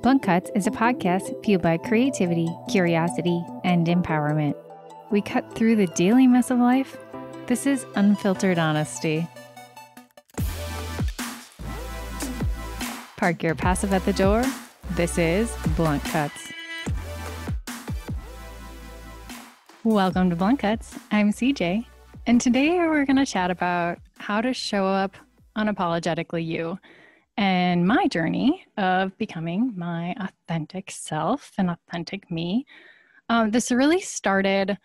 Blunt Cuts is a podcast fueled by creativity, curiosity, and empowerment. We cut through the daily mess of life. This is unfiltered honesty. Park your passive at the door. This is Blunt Cuts. Welcome to Blunt Cuts. I'm CJ, and today we're going to chat about how to show up unapologetically you and my journey of becoming my authentic self and authentic me. This really started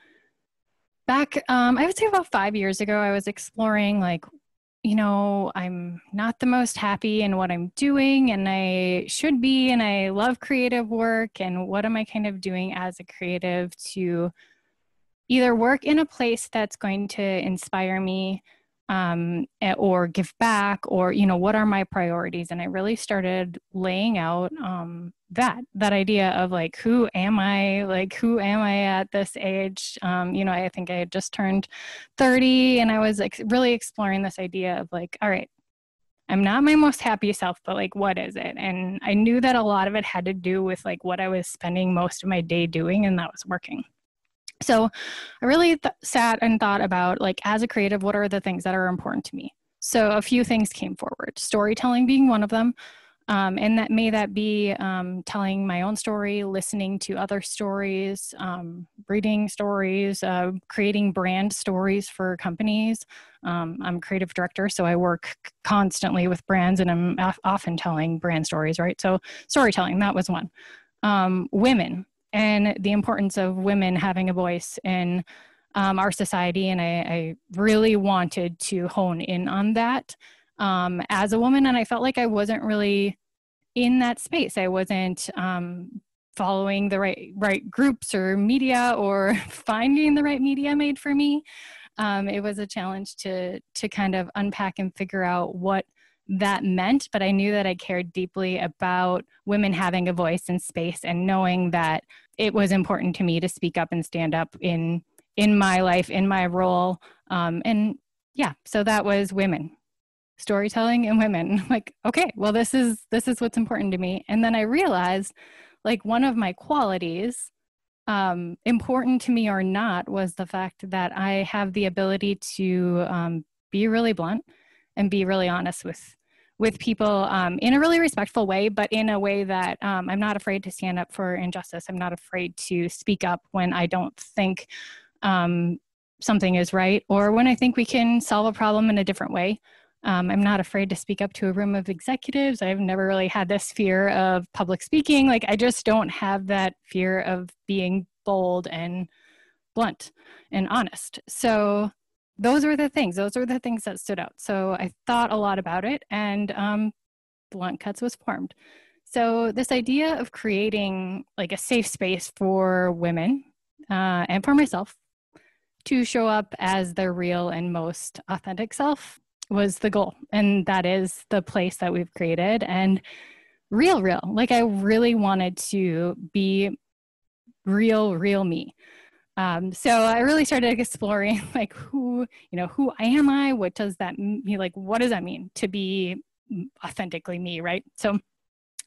back, I would say about 5 years ago. I was exploring I'm not the most happy in what I'm doing, and I should be, and I love creative work. And what am I kind of doing as a creative to either work in a place that's going to inspire me or give back, or, what are my priorities? And I really started laying out that idea of who am I? Who am I at this age? I think I had just turned 30, and I was really exploring this idea of all right, I'm not my most happy self, but what is it? And I knew that a lot of it had to do with what I was spending most of my day doing, and that was working. So I really sat and thought about, as a creative, what are the things that are important to me? So a few things came forward, storytelling being one of them. And that may be telling my own story, listening to other stories, reading stories, creating brand stories for companies. I'm a creative director, so I work constantly with brands, and I'm often telling brand stories, right? So storytelling, that was one. Women. And the importance of women having a voice in our society. And I really wanted to hone in on that as a woman. And I felt like I wasn't really in that space. I wasn't following the right groups or media, or finding the right media made for me. It was a challenge to kind of unpack and figure out what that meant, but I knew that I cared deeply about women having a voice in space, and knowing that it was important to me to speak up and stand up in my life, in my role. So that was women, storytelling, and women. Okay, well, this is what's important to me. And then I realized one of my qualities, important to me or not, was the fact that I have the ability to be really blunt and be really honest with people in a really respectful way, but in a way that I'm not afraid to stand up for injustice. I'm not afraid to speak up when I don't think something is right, or when I think we can solve a problem in a different way. I'm not afraid to speak up to a room of executives. I've never really had this fear of public speaking. I just don't have that fear of being bold and blunt and honest. So those were the things that stood out. So I thought a lot about it, and Blunt Cuts was formed. So this idea of creating a safe space for women and for myself to show up as their real and most authentic self was the goal. And that is the place that we've created. And real. I really wanted to be real me. So I really started exploring who am I? What does that mean? What does that mean to be authentically me, right? So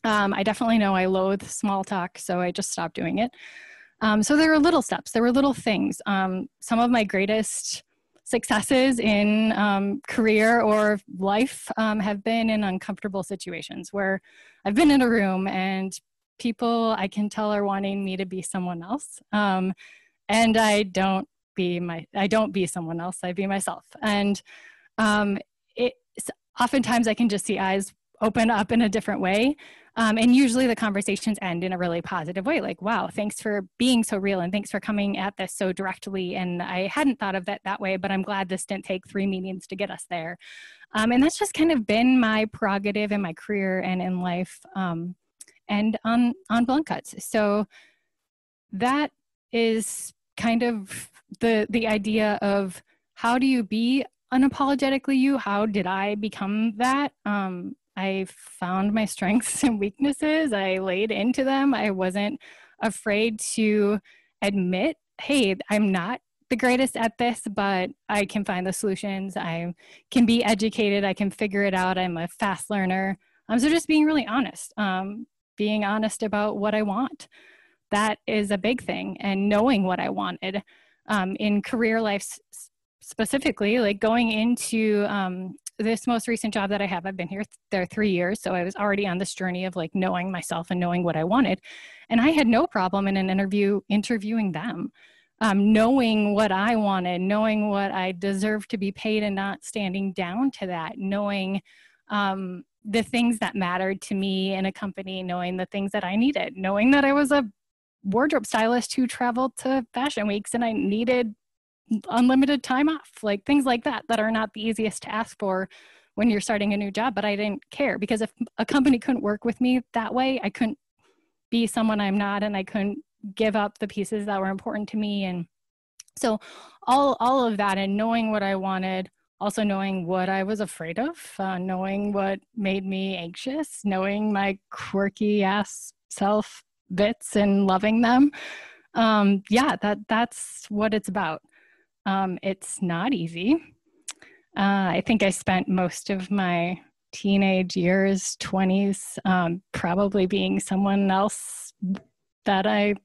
I definitely know I loathe small talk, so I just stopped doing it. So there were little steps, there were little things. Some of my greatest successes in career or life have been in uncomfortable situations where I've been in a room and people I can tell are wanting me to be someone else. And I don't be someone else, I be myself. And oftentimes I can just see eyes open up in a different way. And usually the conversations end in a really positive way. Wow, thanks for being so real, and thanks for coming at this so directly. And I hadn't thought of that way, but I'm glad this didn't take 3 meetings to get us there. And that's just kind of been my prerogative in my career and in life, and on Blunt Cuts. So that is kind of the idea of, how do you be unapologetically you? How did I become that? I found my strengths and weaknesses. I laid into them. I wasn't afraid to admit, hey, I'm not the greatest at this, but I can find the solutions. I can be educated. I can figure it out. I'm a fast learner. So just being really honest. being honest about what I want. That is a big thing. And knowing what I wanted in career life specifically, like going into this most recent job that I have, I've been there 3 years. So I was already on this journey of like knowing myself and knowing what I wanted. And I had no problem in an interview interviewing them, knowing what I wanted, knowing what I deserved to be paid and not standing down to that, knowing the things that mattered to me in a company, knowing the things that I needed, knowing that I was a wardrobe stylist who traveled to fashion weeks and I needed unlimited time off, like things like that are not the easiest to ask for when you're starting a new job. But I didn't care, because if a company couldn't work with me that way, I couldn't be someone I'm not, and I couldn't give up the pieces that were important to me. And so all of that, and knowing what I wanted, also knowing what I was afraid of, knowing what made me anxious, knowing my quirky ass self bits and loving them. That's what it's about. It's not easy. I think I spent most of my teenage years, 20s, probably being someone else that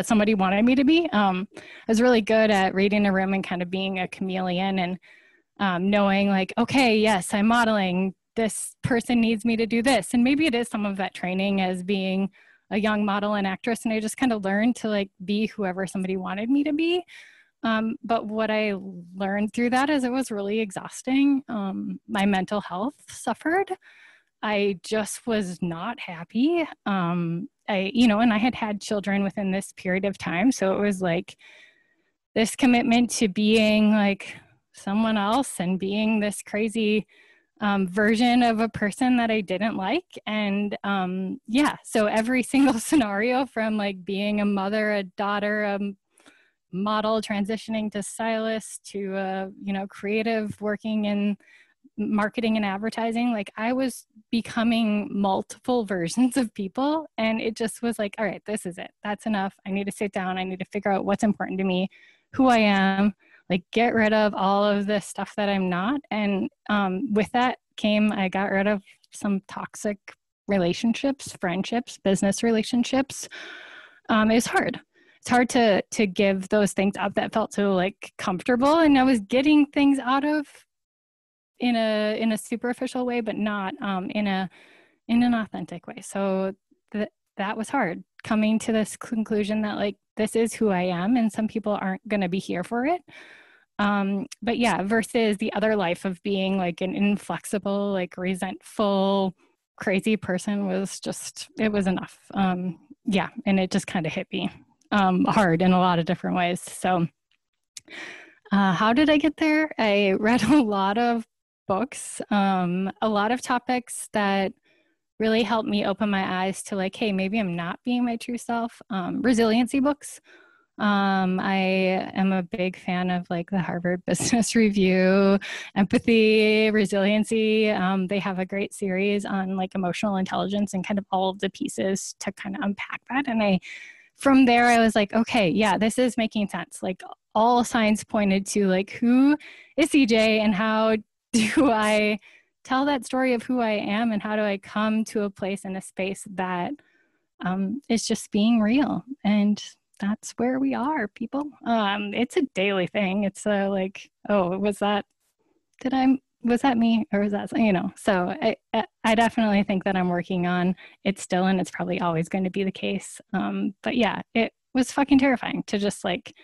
somebody wanted me to be. I was really good at reading a room and kind of being a chameleon, and knowing like, okay, yes, I'm modeling. This person needs me to do this. And maybe it is some of that training as being a young model and actress. And I just kind of learned to like be whoever somebody wanted me to be. But what I learned through that is it was really exhausting. My mental health suffered. I just was not happy. And I had children within this period of time. So it was like this commitment to being like someone else and being this crazy version of a person that I didn't like. And so every single scenario, from like being a mother, a daughter, a model, transitioning to stylist, to creative, working in marketing and advertising, like I was becoming multiple versions of people. And it just was like, all right, this is it. That's enough. I need to sit down. I need to figure out what's important to me, who I am, like get rid of all of this stuff that I'm not. And with that I got rid of some toxic relationships, friendships, business relationships. It was hard. It's hard to give those things up that felt so like comfortable, and I was getting things out of in a superficial way, but not in an authentic way. So that was hard, coming to this conclusion that like this is who I am, and some people aren't going to be here for it. But yeah, versus the other life of being like an inflexible, like resentful, crazy person it was enough. And it just kind of hit me hard in a lot of different ways. So how did I get there? I read a lot of books, a lot of topics that really helped me open my eyes to like, hey, maybe I'm not being my true self. Resiliency books. I am a big fan of like the Harvard Business Review, empathy, resiliency. They have a great series on like emotional intelligence and kind of all of the pieces to kind of unpack that. And from there, I was like, okay, yeah, this is making sense. Like all signs pointed to like, who is CJ and how do I tell that story of who I am, and how do I come to a place in a space that is just being real. And that's where we are, people. It's a daily thing. It's like, oh, was that me, or was that, so I definitely think that I'm working on it still, and it's probably always going to be the case. But yeah, it was fucking terrifying to just like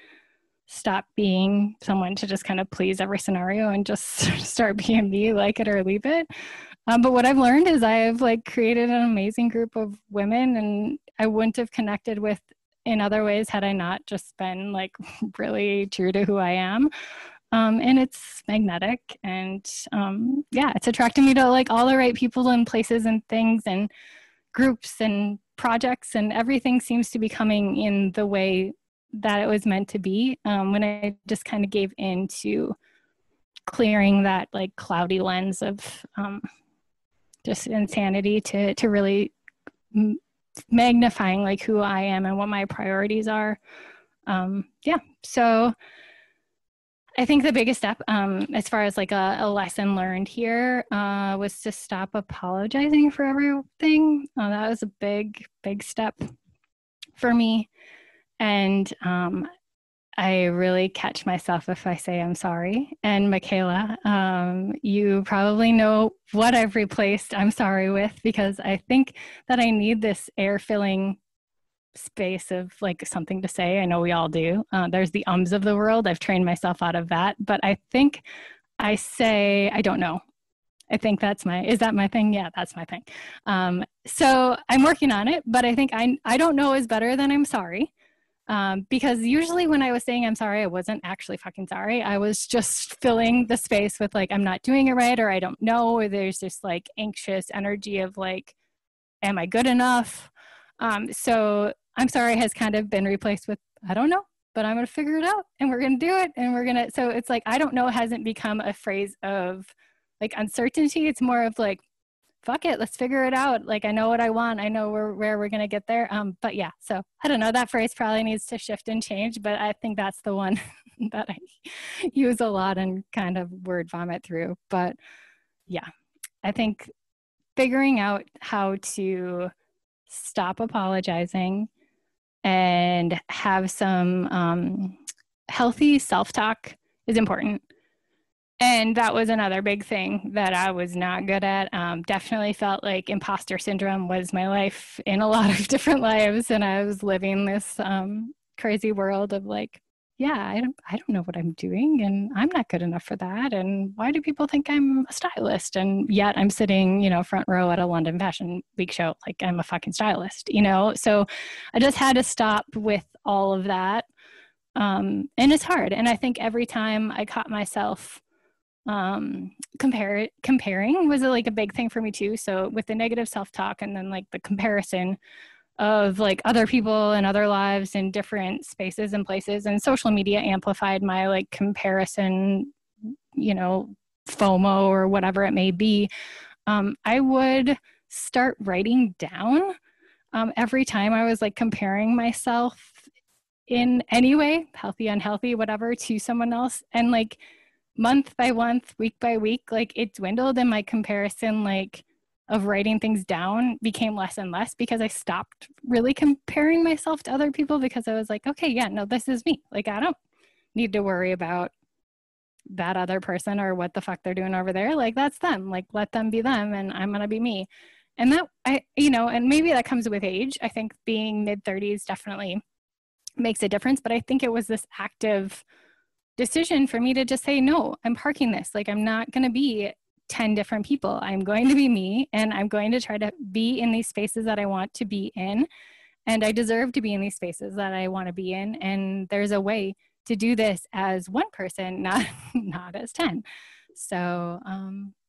stop being someone to just kind of please every scenario and just start being me, like it or leave it. But what I've learned is I've like created an amazing group of women, and I wouldn't have connected with in other ways had I not just been like really true to who I am. And it's magnetic, and it's attracting me to like all the right people and places and things and groups and projects, and everything seems to be coming in the way that it was meant to be, when I just kind of gave in to clearing that like cloudy lens of just insanity to really magnifying like who I am and what my priorities are. So I think the biggest step, as far as like a lesson learned here, was to stop apologizing for everything. That was a big step for me. And I really catch myself if I say I'm sorry. And Michaela, you probably know what I've replaced I'm sorry with, because I think that I need this air filling space of like something to say. I know we all do. There's the ums of the world. I've trained myself out of that. But I think I say, I don't know. I think is that my thing? Yeah, that's my thing. So I'm working on it, but I think I don't know is better than I'm sorry. Because usually when I was saying I'm sorry, I wasn't actually fucking sorry. I was just filling the space with like, I'm not doing it right, or I don't know, or there's this like anxious energy of like, am I good enough? So I'm sorry has kind of been replaced with, I don't know, but I'm going to figure it out and we're going to do it. And so it's like, I don't know hasn't become a phrase of like uncertainty. It's more of like, fuck it, let's figure it out. Like, I know what I want. I know where we're going to get there. But yeah, so I don't know, that phrase probably needs to shift and change, but I think that's the one that I use a lot and kind of word vomit through. But yeah, I think figuring out how to stop apologizing and have some healthy self-talk is important. And that was another big thing that I was not good at. Definitely felt like imposter syndrome was my life in a lot of different lives. And I was living this crazy world of like, yeah, I don't know what I'm doing and I'm not good enough for that. And why do people think I'm a stylist? And yet I'm sitting, front row at a London Fashion Week show. Like I'm a fucking stylist, So I just had to stop with all of that. And it's hard. And I think every time I caught myself comparing was like a big thing for me too. So with the negative self-talk and then like the comparison of like other people and other lives in different spaces and places, and social media amplified my like comparison, FOMO or whatever it may be. I would start writing down every time I was like comparing myself in any way, healthy, unhealthy, whatever, to someone else. And like month by month, week by week, like it dwindled, and my comparison like of writing things down became less and less because I stopped really comparing myself to other people, because I was like, okay, yeah, no, this is me. Like I don't need to worry about that other person or what the fuck they're doing over there. Like that's them. Like let them be them and I'm gonna be me. And that and maybe that comes with age. I think being mid-30s definitely makes a difference, but I think it was this active decision for me to just say, no, I'm parking this. Like I'm not going to be 10 different people. I'm going to be me, and I'm going to try to be in these spaces that I want to be in. And I deserve to be in these spaces that I want to be in. And there's a way to do this as one person, not as 10. So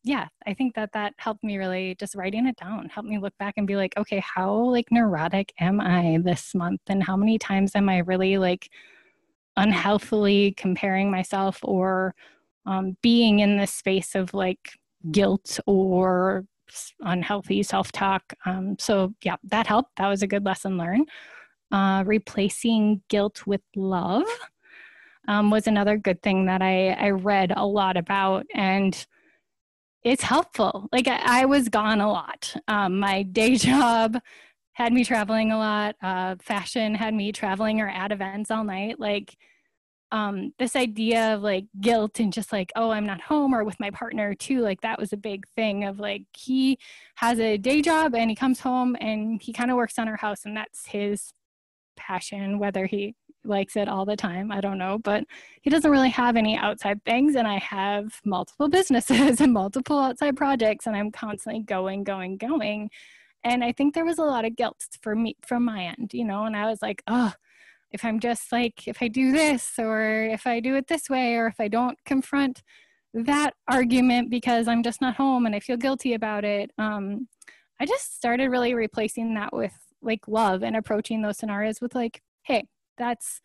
yeah, I think that helped me really, just writing it down, helped me look back and be like, okay, how like neurotic am I this month? And how many times am I really like unhealthily comparing myself, or being in this space of like guilt or unhealthy self-talk. So yeah, that helped. That was a good lesson learned. Replacing guilt with love was another good thing that I read a lot about, and it's helpful. Like I was gone a lot. My day job had me traveling a lot. Fashion had me traveling or at events all night. Like this idea of like guilt and just like, oh, I'm not home, or with my partner too. Like that was a big thing of like, he has a day job and he comes home and he kind of works on our house, and that's his passion, whether he likes it all the time, I don't know, but he doesn't really have any outside things. And I have multiple businesses and multiple outside projects, and I'm constantly going. And I think there was a lot of guilt for me from my end, and I was like, oh, if I'm just like, if I do this, or if I do it this way, or if I don't confront that argument because I'm just not home and I feel guilty about it, I just started really replacing that with like love, and approaching those scenarios with like, hey, that's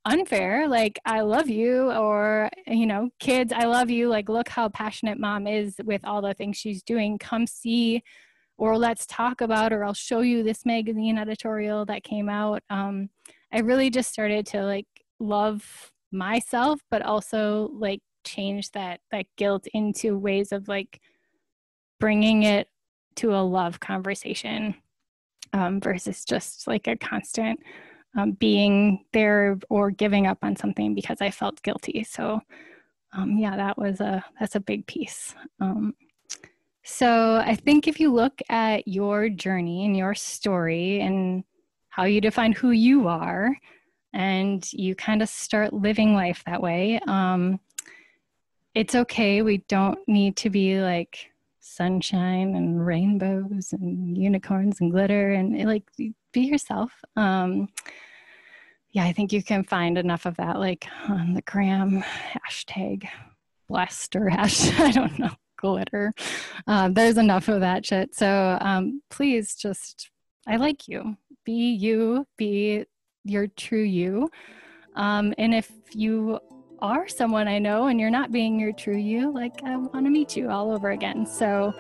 unfair. Like, I love you, or, kids, I love you. Like, look how passionate mom is with all the things she's doing. Come see, or let's talk about, or I'll show you this magazine editorial that came out. I really just started to like love myself, but also like change that guilt into ways of like bringing it to a love conversation, versus just like a constant being there or giving up on something because I felt guilty. So yeah, that's a big piece. So I think if you look at your journey and your story and how you define who you are, and you kind of start living life that way, it's okay. We don't need to be like sunshine and rainbows and unicorns and glitter, and like be yourself. Yeah, I think you can find enough of that like on the gram, hashtag blessed or I don't know, glitter. There's enough of that shit. So please just, I like you. Be you, be your true you. And if you are someone I know and you're not being your true you, like I want to meet you all over again. So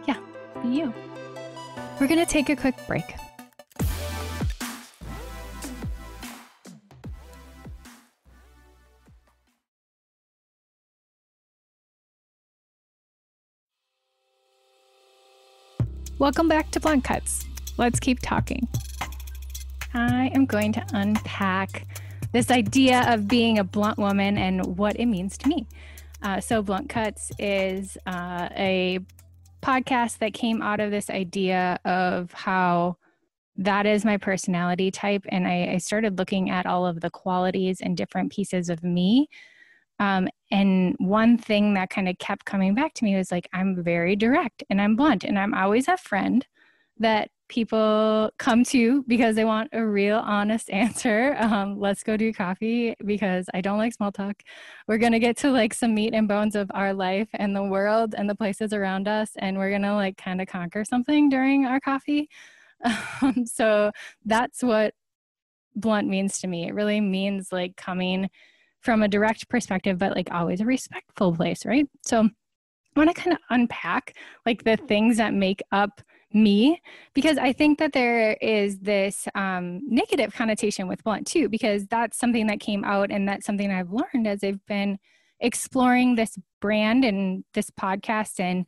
yeah, be you. We're going to take a quick break. Welcome back to Blunt Cuts. Let's keep talking. I am going to unpack this idea of being a blunt woman and what it means to me. So Blunt Cuts is a podcast that came out of this idea of how that is my personality type. And I started looking at all of the qualities and different pieces of me. And one thing that kind of kept coming back to me was like, I'm very direct and I'm blunt, and I'm always a friend that people come to because they want a real honest answer. Let's go do coffee because I don't like small talk. We're going to get to like some meat and bones of our life and the world and the places around us. And we're going to like kind of conquer something during our coffee. So that's what blunt means to me. It really means like coming from a direct perspective, but like always a respectful place, right? So I want to kind of unpack like the things that make up me, because I think that there is this negative connotation with blunt too, because that's something that came out, and that's something I've learned as I've been exploring this brand and this podcast and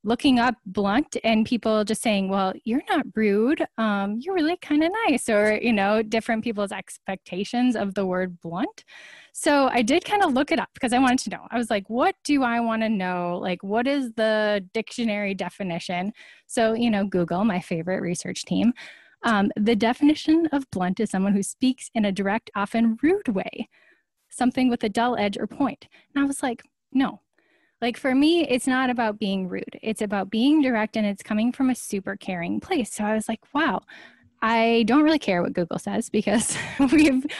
looking up blunt, and people just saying, well, you're not rude. You're really kind of nice, or, you know, different people's expectations of the word blunt. So I did kind of look it up because I wanted to know. I was like, what do I want to know? Like, what is the dictionary definition? So, you know, Google, my favorite research team. The definition of blunt is someone who speaks in a direct, often rude way, something with a dull edge or point. And I was like, no. Like for me, it's not about being rude. It's about being direct, and it's coming from a super caring place. So I was like, wow, I don't really care what Google says, because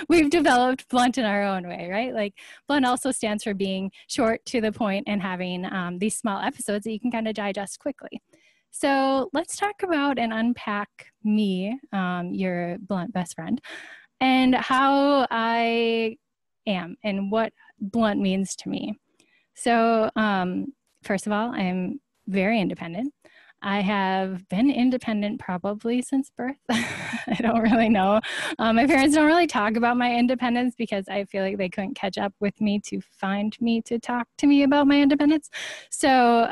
we've developed blunt in our own way, right? Like blunt also stands for being short, to the point, and having these small episodes that you can kind of digest quickly. So let's talk about and unpack me, your blunt best friend, and how I am and what blunt means to me. So first of all, I'm very independent. I have been independent probably since birth. I don't really know. My parents don't really talk about my independence because I feel like they couldn't catch up with me to find me to talk to me about my independence. So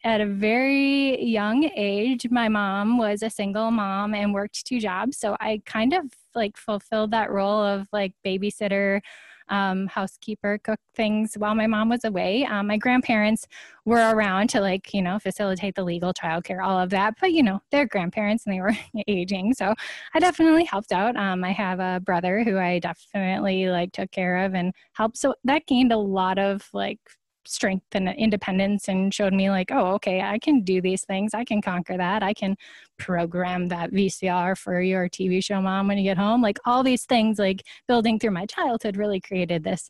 at a very young age, my mom was a single mom and worked 2 jobs. So I kind of like fulfilled that role of like babysitter, housekeeper, cook things while my mom was away. My grandparents were around to like, you know, facilitate the legal childcare, all of that. But, you know, they're grandparents and they were aging. So I definitely helped out. I have a brother who I definitely like took care of and helped. So that gained a lot of like strength and independence, and showed me like, oh, okay, I can do these things. I can conquer that. I can program that VCR for your TV show, Mom, when you get home. Like all these things, like building through my childhood, really created this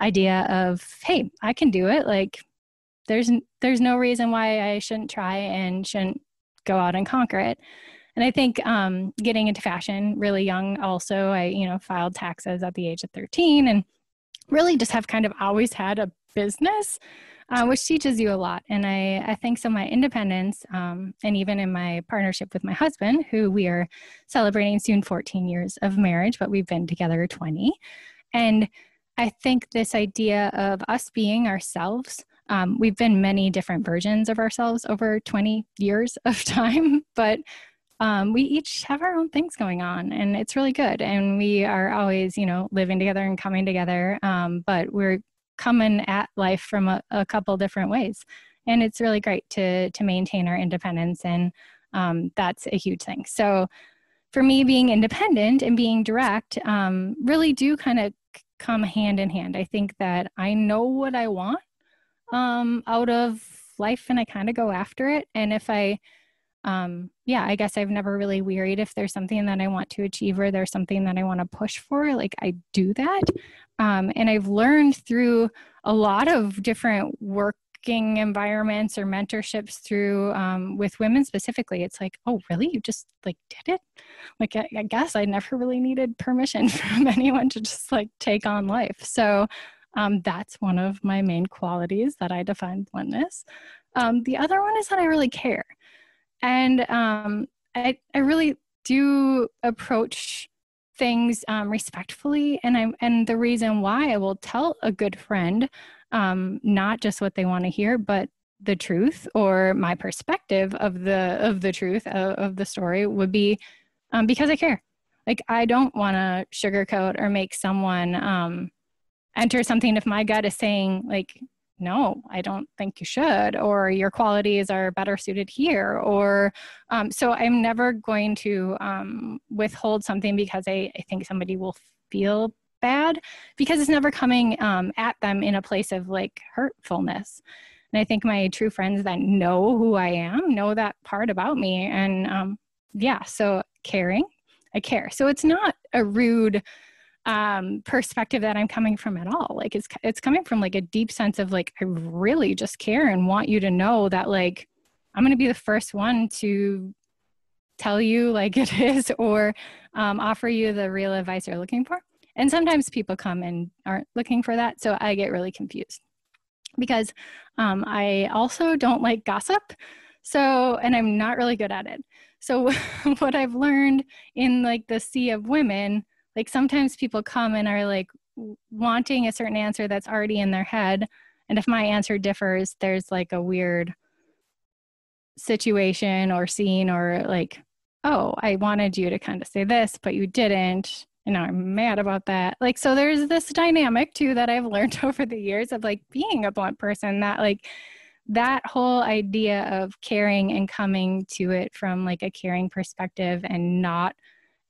idea of, hey, I can do it. Like there's no reason why I shouldn't try and shouldn't go out and conquer it. And I think getting into fashion really young also, I, you know, filed taxes at the age of 13, and really just have kind of always had a business, which teaches you a lot. And I think so my independence, and even in my partnership with my husband, who we are celebrating soon 14 years of marriage, but we've been together 20. And I think this idea of us being ourselves, we've been many different versions of ourselves over 20 years of time, but we each have our own things going on, and it's really good. And we are always, living together and coming together, but we're coming at life from a couple different ways. And it's really great to maintain our independence, and that's a huge thing. So for me, being independent and being direct really do kind of come hand in hand. I think that I know what I want out of life, and I kind of go after it. And if I guess I've never really wearied if there's something that I want to achieve or there's something that I want to push for, like I do that. And I've learned through a lot of different working environments or mentorships through, with women specifically, it's like, oh, really? You just like did it? Like, I guess I never really needed permission from anyone to just like take on life. So that's one of my main qualities that I define bluntness. The other one is that I really care. And I really do approach things respectfully, and the reason why I will tell a good friend not just what they want to hear, but the truth or my perspective of the truth of the story would be because I care. Like, I don't want to sugarcoat or make someone enter something if my gut is saying like, no, I don't think you should, or your qualities are better suited here, or so I'm never going to withhold something because I think somebody will feel bad, because it's never coming at them in a place of like hurtfulness. And I think my true friends that know who I am know that part about me. And so caring, I care. So it's not a rude perspective that I'm coming from at all. Like it's coming from like a deep sense of like, I really just care and want you to know that like, I'm going to be the first one to tell you like it is, or offer you the real advice you're looking for. And sometimes people come and aren't looking for that. So I get really confused because I also don't like gossip. So, and I'm not really good at it. So what I've learned in like the sea of women, like sometimes people come and are like wanting a certain answer that's already in their head. And if my answer differs, there's like a weird situation or scene, or like, oh, I wanted you to kind of say this, but you didn't. And now I'm mad about that. Like, so there's this dynamic too that I've learned over the years of like being a blunt person, that like that whole idea of caring and coming to it from like a caring perspective and not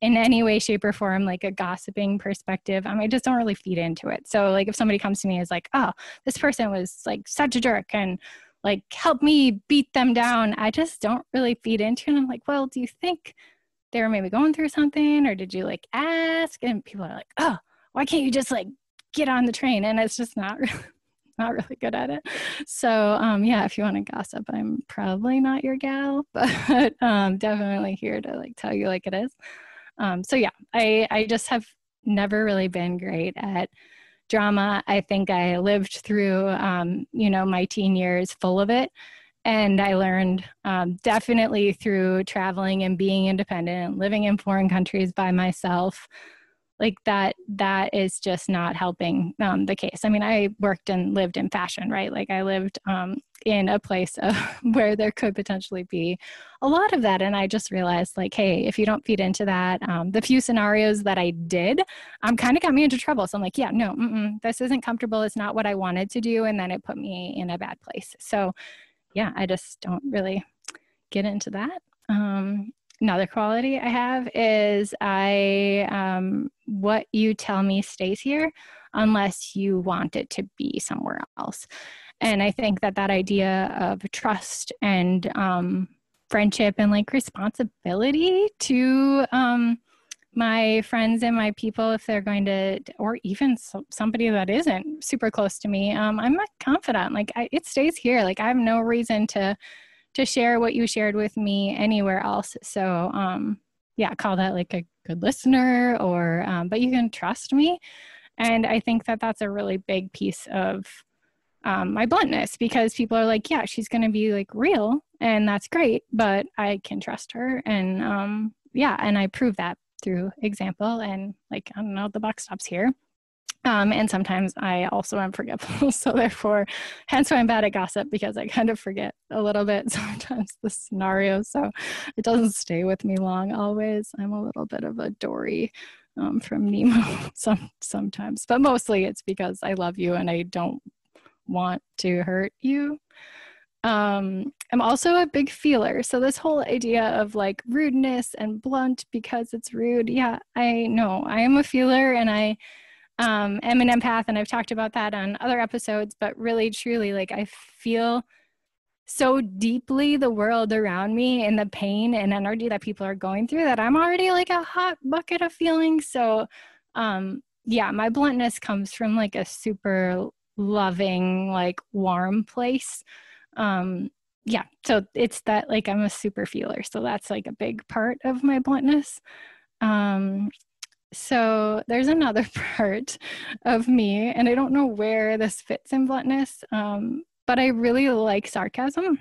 in any way, shape, or form like a gossiping perspective. I just don't really feed into it. So like if somebody comes to me and is like, oh, this person was like such a jerk and like help me beat them down, I just don't really feed into it. And I'm like, well, do you think they were maybe going through something, or did you like ask? And people are like, oh, why can't you just like get on the train? And it's just not really good at it. So if you want to gossip, I'm probably not your gal, but definitely here to like tell you like it is. I just have never really been great at drama. I think I lived through, my teen years full of it. And I learned definitely through traveling and being independent and living in foreign countries by myself, like that is just not helping the case. I mean, I worked and lived in fashion, right? Like I lived in a place where there could potentially be a lot of that. And I just realized like, hey, if you don't feed into that, the few scenarios that I did kind of got me into trouble. So I'm like, yeah, no, this isn't comfortable. It's not what I wanted to do. And then it put me in a bad place. So yeah, I just don't really get into that. Another quality I have is what you tell me stays here unless you want it to be somewhere else. And I think that idea of trust and friendship and like responsibility to my friends and my people, if they're going to, or even somebody that isn't super close to me, I'm not confident. Like it stays here. Like I have no reason to share what you shared with me anywhere else. So call that like a good listener, or but you can trust me. And I think that that's a really big piece of my bluntness, because people are like, yeah, she's going to be like real, and that's great, but I can trust her. And and I prove that through example, and like, I don't know, the buck stops here. And sometimes I also am forgetful. So therefore, hence why I'm bad at gossip, because I kind of forget a little bit sometimes the scenario. So it doesn't stay with me long always. I'm a little bit of a Dory from Nemo sometimes, but mostly it's because I love you and I don't want to hurt you. I'm also a big feeler. So this whole idea of like rudeness and blunt because it's rude. Yeah, I know I am a feeler, and I am an empath, and I've talked about that on other episodes, but really truly, like, I feel so deeply the world around me and the pain and energy that people are going through that I'm already like a hot bucket of feelings. So yeah, my bluntness comes from like a super loving, like warm place. Yeah, so it's that, like, I'm a super feeler, so that's like a big part of my bluntness. So there's another part of me, and I don't know where this fits in bluntness, but I really like sarcasm.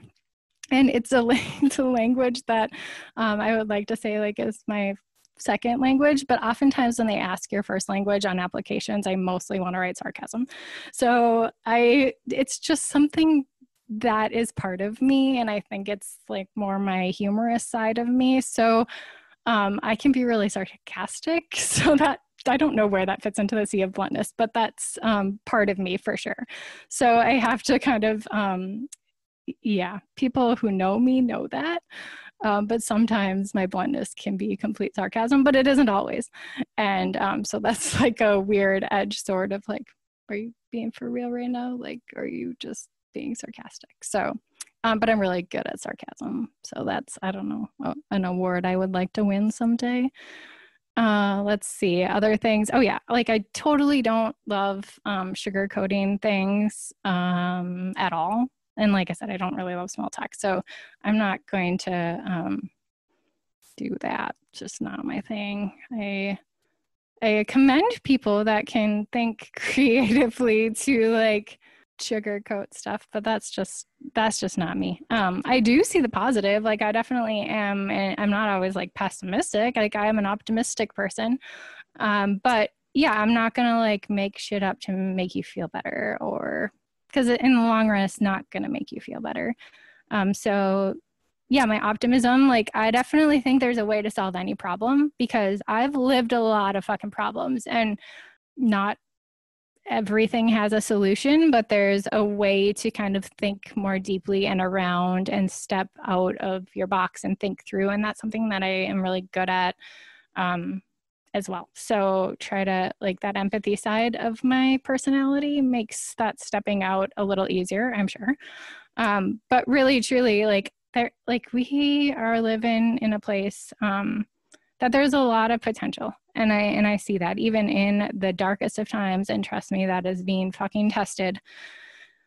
And it's it's a language that I would like to say like is my second language, but oftentimes when they ask your first language on applications, I mostly want to write sarcasm. So it's just something that is part of me, and I think it's like more my humorous side of me. So I can be really sarcastic, so that I don't know where that fits into the sea of bluntness, but that's part of me for sure. So I have to kind of, yeah, people who know me know that. But sometimes my bluntness can be complete sarcasm, but it isn't always. And so that's like a weird edge sort of like, are you being for real right now? Like, are you just being sarcastic? So, but I'm really good at sarcasm. So that's, I don't know, an award I would like to win someday. Let's see, other things. Oh yeah, like I totally don't love sugarcoating things at all. And like I said, I don't really love small talk. So I'm not going to do that. It's just not my thing. I commend people that can think creatively to like sugarcoat stuff, but that's just not me. I do see the positive. Like I definitely am, and I'm not always like pessimistic. Like I am an optimistic person. But yeah, I'm not gonna like make shit up to make you feel better, or because in the long run, it's not gonna make you feel better. So yeah, my optimism, like I definitely think there's a way to solve any problem, because I've lived a lot of fucking problems, and not everything has a solution, but there's a way to kind of think more deeply and around and step out of your box and think through. And that's something that I am really good at as well. So try to, like, that empathy side of my personality makes that stepping out a little easier, I'm sure. But really, truly, like we are living in a place that there's a lot of potential. And I see that even in the darkest of times, and trust me, that is being fucking tested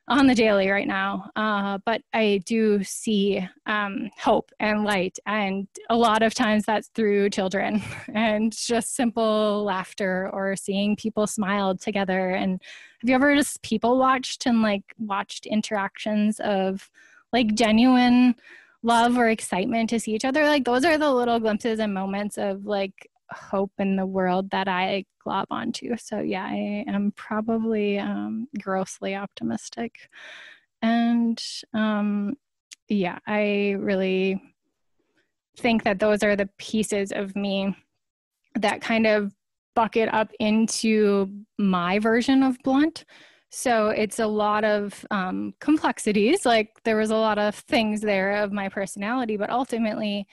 on the daily right now. But I do see hope and light. And a lot of times that's through children and just simple laughter, or seeing people smile together. And have you ever just people watched and like watched interactions of like genuine love or excitement to see each other? Like those are the little glimpses and moments of like hope in the world that I glob onto. So yeah, I am probably grossly optimistic. And yeah, I really think that those are the pieces of me that kind of bucket up into my version of blunt. So it's a lot of complexities. Like there was a lot of things there of my personality, but ultimately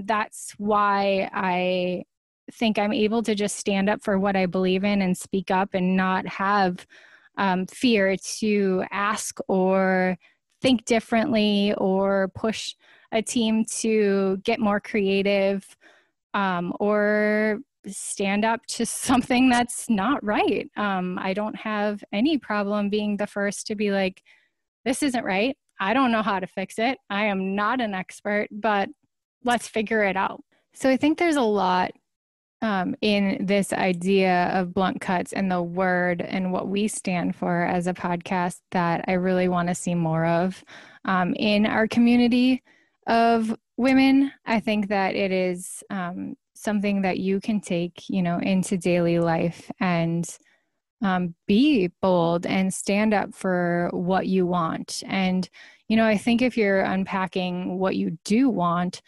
that's why I think I'm able to just stand up for what I believe in and speak up, and not have fear to ask or think differently, or push a team to get more creative, or stand up to something that's not right. I don't have any problem being the first to be like, this isn't right. I don't know how to fix it. I am not an expert, but let's figure it out. So I think there's a lot in this idea of blunt cuts and the word and what we stand for as a podcast that I really want to see more of in our community of women. I think that it is something that you can take, into daily life and be bold and stand up for what you want. And, I think if you're unpacking what you do want,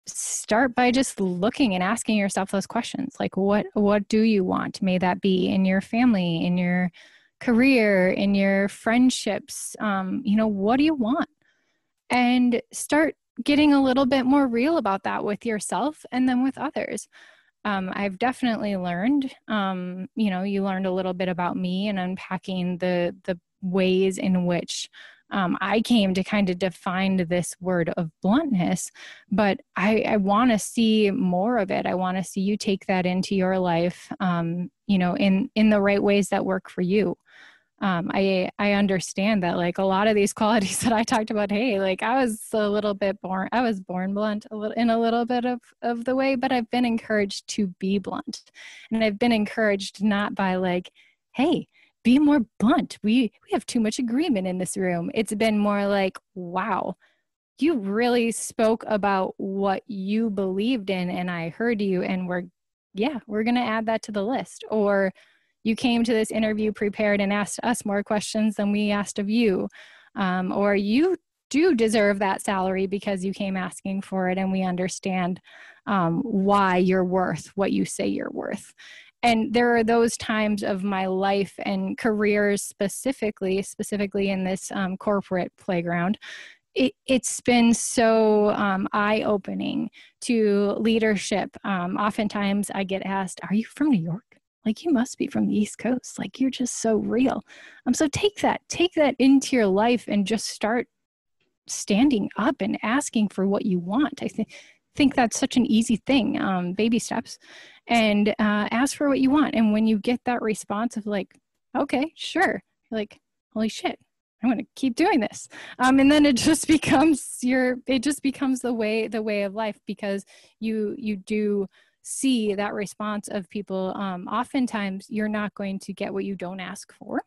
start by just looking and asking yourself those questions. Like, what do you want? May that be in your family, in your career, in your friendships? What do you want? And start getting a little bit more real about that with yourself and then with others. I've definitely learned, you learned a little bit about me and unpacking the ways in which I came to kind of define this word of bluntness, but I want to see more of it. I want to see you take that into your life, in the right ways that work for you. I understand that, like, a lot of these qualities that I talked about, hey, like, I was born blunt in a little bit of the way, but I've been encouraged to be blunt. And I've been encouraged not by like, hey, be more blunt. We have too much agreement in this room. It's been more like, wow, you really spoke about what you believed in, and I heard you, and we're going to add that to the list. Or you came to this interview prepared and asked us more questions than we asked of you. Or you do deserve that salary because you came asking for it, and we understand why you're worth what you say you're worth. And there are those times of my life and careers specifically in this corporate playground. It's been so eye-opening to leadership. Oftentimes I get asked, are you from New York? Like, you must be from the East Coast. Like, you're just so real. So take that into your life and just start standing up and asking for what you want. I think that's such an easy thing, baby steps, and ask for what you want. And when you get that response of like, okay, sure, you're like, holy shit, I'm going to keep doing this. And then it just becomes the way of life, because you do see that response of people. Oftentimes you're not going to get what you don't ask for.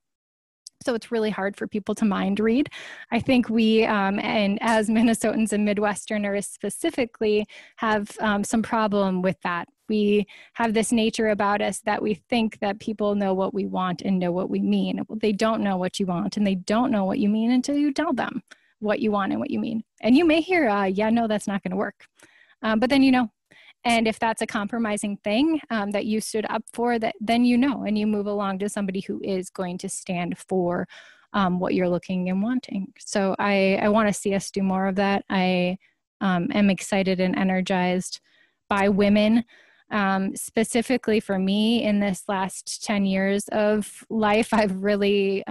So it's really hard for people to mind read. I think we, and as Minnesotans and Midwesterners specifically, have some problem with that. We have this nature about us that we think that people know what we want and know what we mean. Well, they don't know what you want, and they don't know what you mean until you tell them what you want and what you mean. And you may hear, no, that's not going to work. But then And if that's a compromising thing that you stood up for, then and you move along to somebody who is going to stand for what you're looking and wanting. So I want to see us do more of that. I am excited and energized by women. Specifically for me, in this last 10 years of life, I've really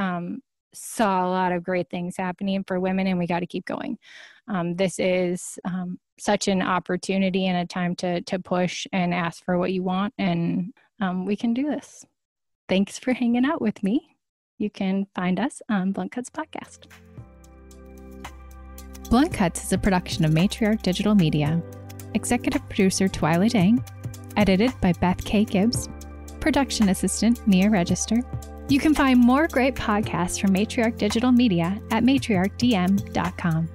saw a lot of great things happening for women, and we got to keep going. This is such an opportunity and a time to push and ask for what you want, and we can do this. Thanks for hanging out with me. You can find us on Blunt Cuts Podcast. Blunt Cuts is a production of Matriarch Digital Media. Executive producer Twyla Dang. Edited by Beth K. Gibbs. Production assistant Mia Register. You can find more great podcasts from Matriarch Digital Media at matriarchdm.com.